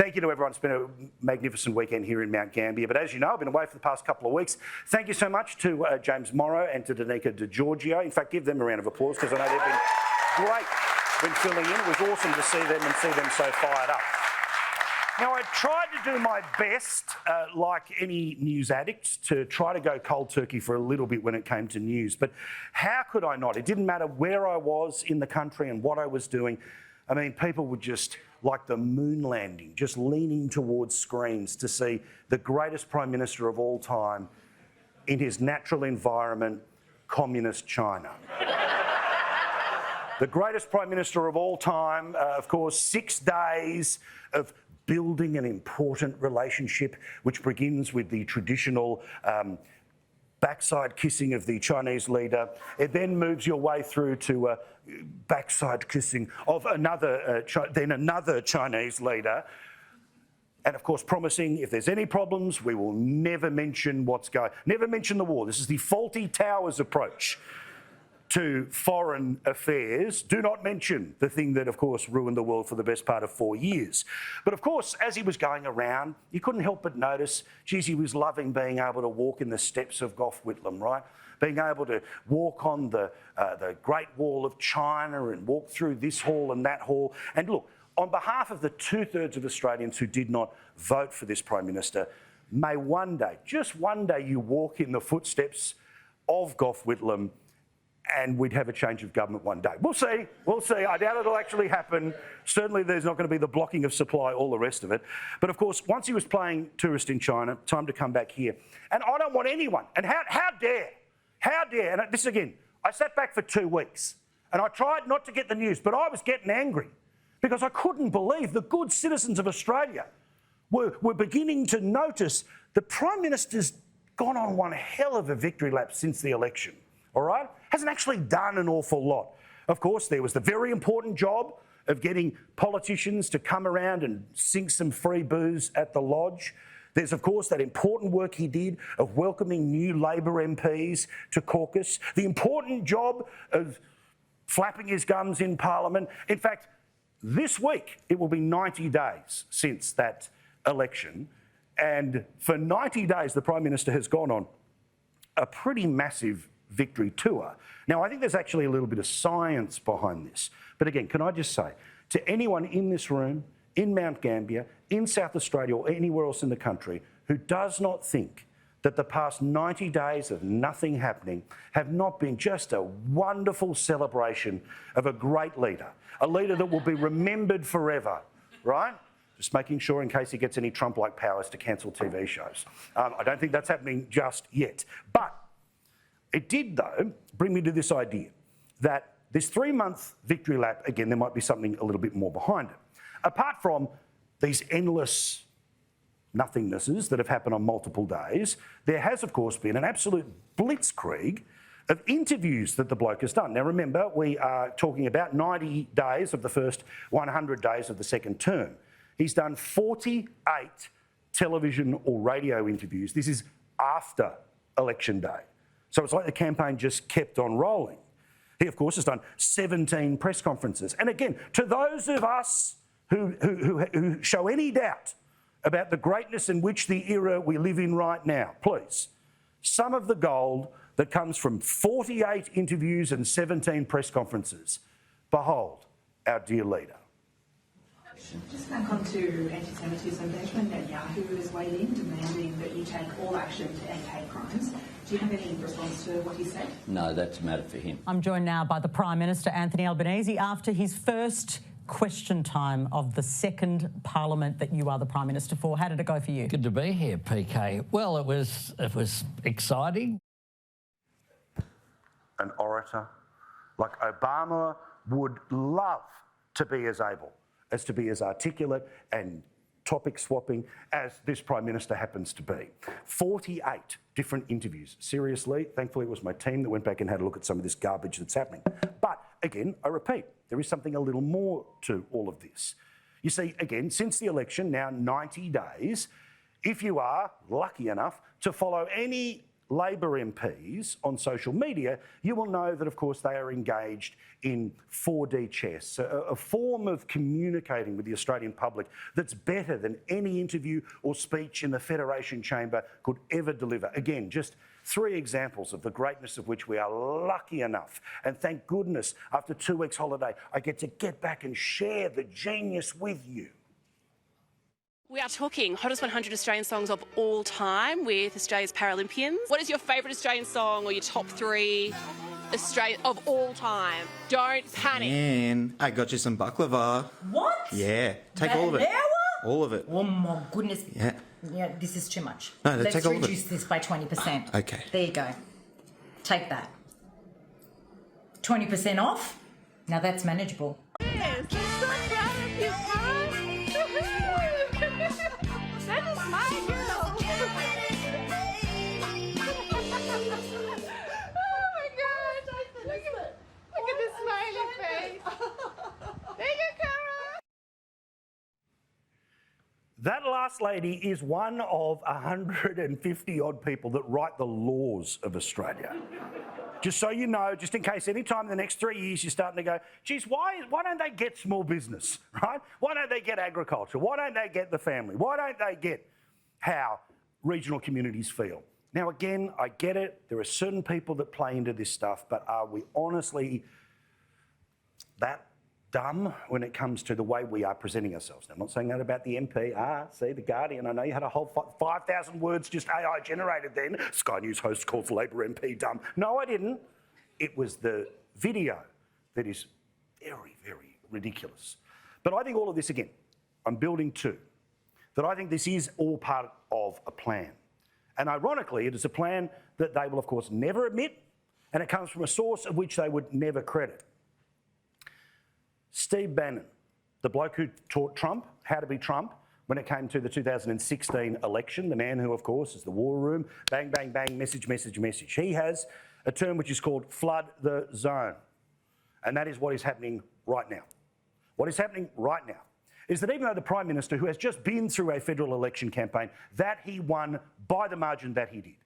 Thank you to everyone. It's been a magnificent weekend here in Mount Gambier. But as you know, I've been away for the past couple of weeks. Thank you so much to James Morrow and to Danica De Giorgio. In fact, give them a round of applause because I know they've been great when filling in. It was awesome to see them and see them so fired up. Now, I tried to do my best, like any news addict, to try to go cold turkey for a little bit when it came to news. But how could I not? It didn't matter where I was in the country and what I was doing. I mean, people were just like the moon landing, just leaning towards screens to see the greatest Prime Minister of all time in his natural environment, communist China. The greatest Prime Minister of all time, of course, 6 days of building an important relationship, which begins with the traditional backside kissing of the Chinese leader. It then moves your way through to backside kissing of another Chinese leader. And of course, promising if there's any problems, we will never mention never mention the war. This is the Fawlty Towers approach to foreign affairs. Do not mention the thing that, of course, ruined the world for the best part of 4 years. But of course, as he was going around, you couldn't help but notice, geez, he was loving being able to walk in the steps of Gough Whitlam, right? Being able to walk on the Great Wall of China and walk through this hall and that hall. And look, on behalf of the 2/3 of Australians who did not vote for this Prime Minister, may one day, just one day, you walk in the footsteps of Gough Whitlam and we'd have a change of government one day. We'll see. We'll see. I doubt it'll actually happen. Certainly there's not going to be the blocking of supply, all the rest of it. But of course, once he was playing tourist in China, time to come back here. And I don't want anyone. And how dare? And this again, I sat back for 2 weeks and I tried not to get the news, but I was getting angry because I couldn't believe the good citizens of Australia were beginning to notice the Prime Minister's gone on one hell of a victory lap since the election. All right? Hasn't actually done an awful lot. Of course, there was the very important job of getting politicians to come around and sink some free booze at the lodge. There's, of course, that important work he did of welcoming new Labor MPs to caucus. The important job of flapping his gums in Parliament. In fact, this week, it will be 90 days since that election. And for 90 days, the Prime Minister has gone on a pretty massive victory tour. Now, I think there's actually a little bit of science behind this. But again, can I just say, to anyone in this room, in Mount Gambier, in South Australia or anywhere else in the country who does not think that the past 90 days of nothing happening have not been just a wonderful celebration of a great leader, a leader that will be remembered forever, right? Just making sure in case he gets any Trump-like powers to cancel TV shows. I don't think that's happening just yet. But it did, though, bring me to this idea that this 3-month victory lap, again, there might be something a little bit more behind it. Apart from these endless nothingnesses that have happened on multiple days, there has, of course, been an absolute blitzkrieg of interviews that the bloke has done. Now, remember, we are talking about 90 days of the first 100 days of the second term. He's done 48 television or radio interviews. This is after Election Day. So it's like the campaign just kept on rolling. He, of course, has done 17 press conferences. And again, to those of us who show any doubt about the greatness in which the era we live in right now, please, some of the gold that comes from 48 interviews and 17 press conferences, behold, our dear leader. Just back onto anti-Semitism, Benjamin Netanyahu has weighed in demanding that you take all action to end hate crimes. Do you have any response to what he said? No, that's a matter for him. I'm joined now by the Prime Minister, Anthony Albanese, after his first question time of the second Parliament that you are the Prime Minister for. How did it go for you? Good to be here, PK. Well, it was exciting. An orator like Obama would love to be as able as to be as articulate and topic swapping as this Prime Minister happens to be. 48 different interviews. Seriously, thankfully it was my team that went back and had a look at some of this garbage that's happening. But again, I repeat, there is something a little more to all of this. You see, again, since the election, now 90 days, if you are lucky enough to follow any Labor MPs on social media, you will know that, of course, they are engaged in 4D chess, a form of communicating with the Australian public that's better than any interview or speech in the Federation Chamber could ever deliver. Again, just 3 examples of the greatness of which we are lucky enough. And thank goodness, after 2 weeks holiday, I get to get back and share the genius with you. We are talking hottest 100 Australian songs of all time with Australia's Paralympians. What is your favourite Australian song or your top 3 Australian of all time? Don't panic. And I got you some baklava. What? Yeah, take all of it. Vanilla? All of it. Oh my goodness. Yeah. Yeah, this is too much. No, Let's take all of it. reduce this by 20%. Okay. There you go. Take that. 20% off? Now that's manageable. Yes, I'm so proud of you, Cara. That is my girl. Oh my gosh. Look at the smiley face. There you go, Cara. That last lady is one of 150 odd people that write the laws of Australia. Just so you know, just in case any time in the next 3 years you're starting to go, geez, why don't they get small business, right? Why don't they get agriculture? Why don't they get the family? Why don't they get how regional communities feel? Now, again, I get it. There are certain people that play into this stuff, but are we honestly that dumb when it comes to the way we are presenting ourselves? Now, I'm not saying that about the MP. See, The Guardian, I know you had a whole 5,000 words just AI generated then. Sky News host calls Labor MP dumb. No, I didn't. It was the video that is very, very ridiculous. But I think all of this, again, I'm building to, that I think this is all part of a plan. And ironically, it is a plan that they will, of course, never admit, and it comes from a source of which they would never credit. Steve Bannon, the bloke who taught Trump how to be Trump when it came to the 2016 election, the man who, of course, is the war room, bang, bang, bang, message, message, message. He has a term which is called flood the zone. And that is what is happening right now. What is happening right now is that even though the Prime Minister, who has just been through a federal election campaign, that he won by the margin that he did,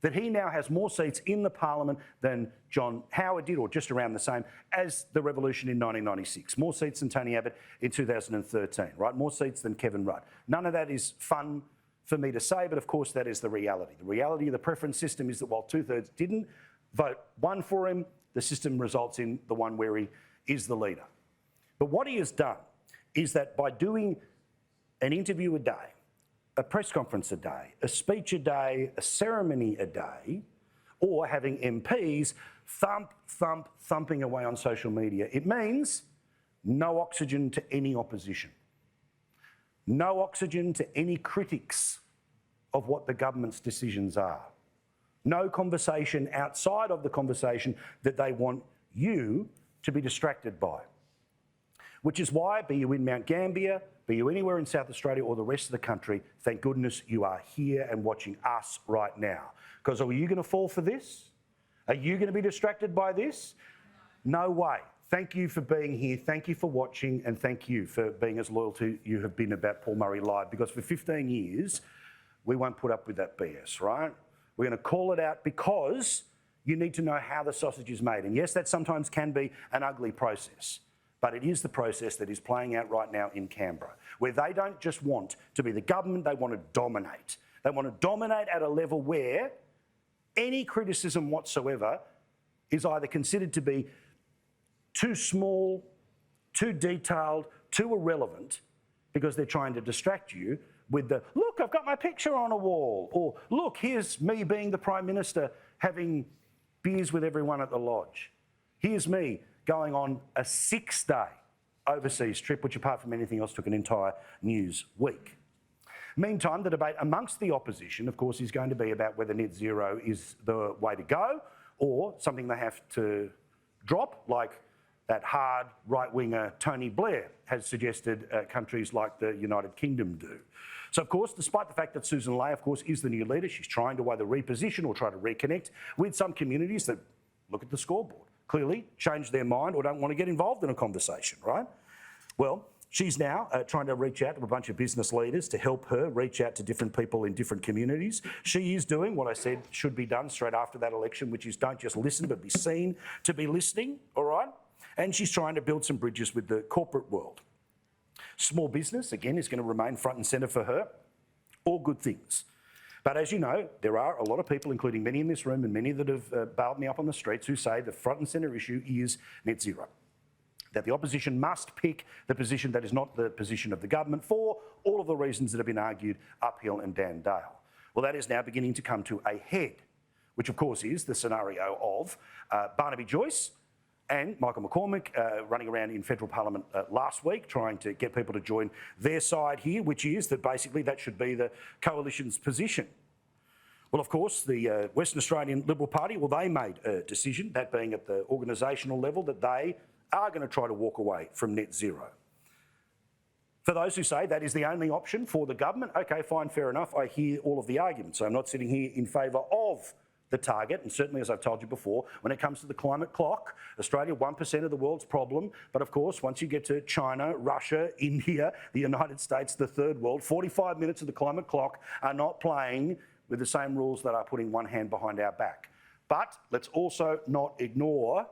that he now has more seats in the parliament than John Howard did, or just around the same, as the revolution in 1996. More seats than Tony Abbott in 2013, right? More seats than Kevin Rudd. None of that is fun for me to say, but of course that is the reality. The reality of the preference system is that while 2/3 didn't vote one for him, the system results in the one where he is the leader. But what he has done is that by doing an interview a day, a press conference a day, a speech a day, a ceremony a day, or having MPs thumping away on social media, it means no oxygen to any opposition. No oxygen to any critics of what the government's decisions are. No conversation outside of the conversation that they want you to be distracted by. Which is why, be you in Mount Gambier, be you anywhere in South Australia or the rest of the country, thank goodness you are here and watching us right now. Because are you going to fall for this? Are you going to be distracted by this? No way. Thank you for being here, thank you for watching, and thank you for being as loyal to you have been about Paul Murray Live, because for 15 years, we won't put up with that BS, right? We're going to call it out because you need to know how the sausage is made. And yes, that sometimes can be an ugly process. But it is the process that is playing out right now in Canberra, where they don't just want to be the government, they want to dominate. They want to dominate at a level where any criticism whatsoever is either considered to be too small, too detailed, too irrelevant, because they're trying to distract you with the, look, I've got my picture on a wall, or look, here's me being the Prime Minister having beers with everyone at the lodge. Here's me going on a 6-day overseas trip, which apart from anything else took an entire news week. Meantime, the debate amongst the opposition, of course, is going to be about whether net zero is the way to go or something they have to drop, like that hard right-winger Tony Blair has suggested countries like the United Kingdom do. So, of course, despite the fact that Susan Ley, of course, is the new leader, she's trying to either reposition or try to reconnect with some communities that look at the scoreboard, clearly change their mind or don't want to get involved in a conversation, right? Well, She's now trying to reach out to a bunch of business leaders to help her reach out to different people in different communities. She is doing what I said should be done straight after that election, which is don't just listen, but be seen to be listening, all right? And she's trying to build some bridges with the corporate world. Small business, again, is going to remain front and centre for her. All good things. But as you know, there are a lot of people, including many in this room and many that have bailed me up on the streets, who say the front and centre issue is net zero. That the opposition must pick the position that is not the position of the government for all of the reasons that have been argued uphill and down dale. Well, that is now beginning to come to a head, which of course is the scenario of Barnaby Joyce and Michael McCormack running around in federal parliament last week trying to get people to join their side here, which is that basically that should be the coalition's position. Well, of course, the Western Australian Liberal Party, well, they made a decision, that being at the organisational level, that they are going to try to walk away from net zero. For those who say that is the only option for the government, okay, fine, fair enough. I hear all of the arguments. So I'm not sitting here in favour of the target. And certainly, as I've told you before, when it comes to the climate clock, Australia, 1% of the world's problem. But of course, once you get to China, Russia, India, the United States, the third world, 45 minutes of the climate clock are not playing with the same rules that are putting one hand behind our back. But let's also not ignore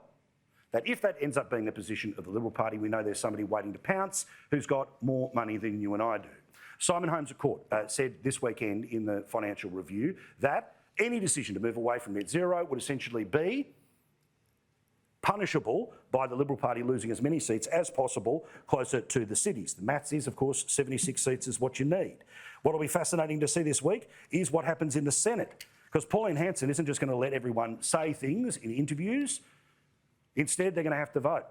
that if that ends up being the position of the Liberal Party, we know there's somebody waiting to pounce who's got more money than you and I do. Simon Holmes of Court said this weekend in the Financial Review that any decision to move away from net zero would essentially be punishable by the Liberal Party losing as many seats as possible closer to the cities. The maths is, of course, 76 seats is what you need. What will be fascinating to see this week is what happens in the Senate, because Pauline Hanson isn't just going to let everyone say things in interviews. Instead, they're going to have to vote.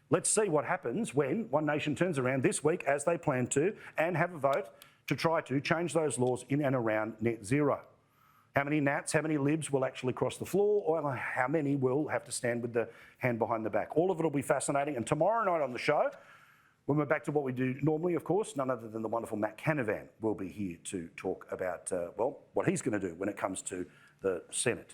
Let's see what happens when One Nation turns around this week, as they plan to, and have a vote to try to change those laws in and around net zero. How many Nats, how many Libs will actually cross the floor, or how many will have to stand with the hand behind the back? All of it will be fascinating. And tomorrow night on the show, when we're back to what we do normally, of course, none other than the wonderful Matt Canavan will be here to talk about, well, what he's going to do when it comes to the Senate.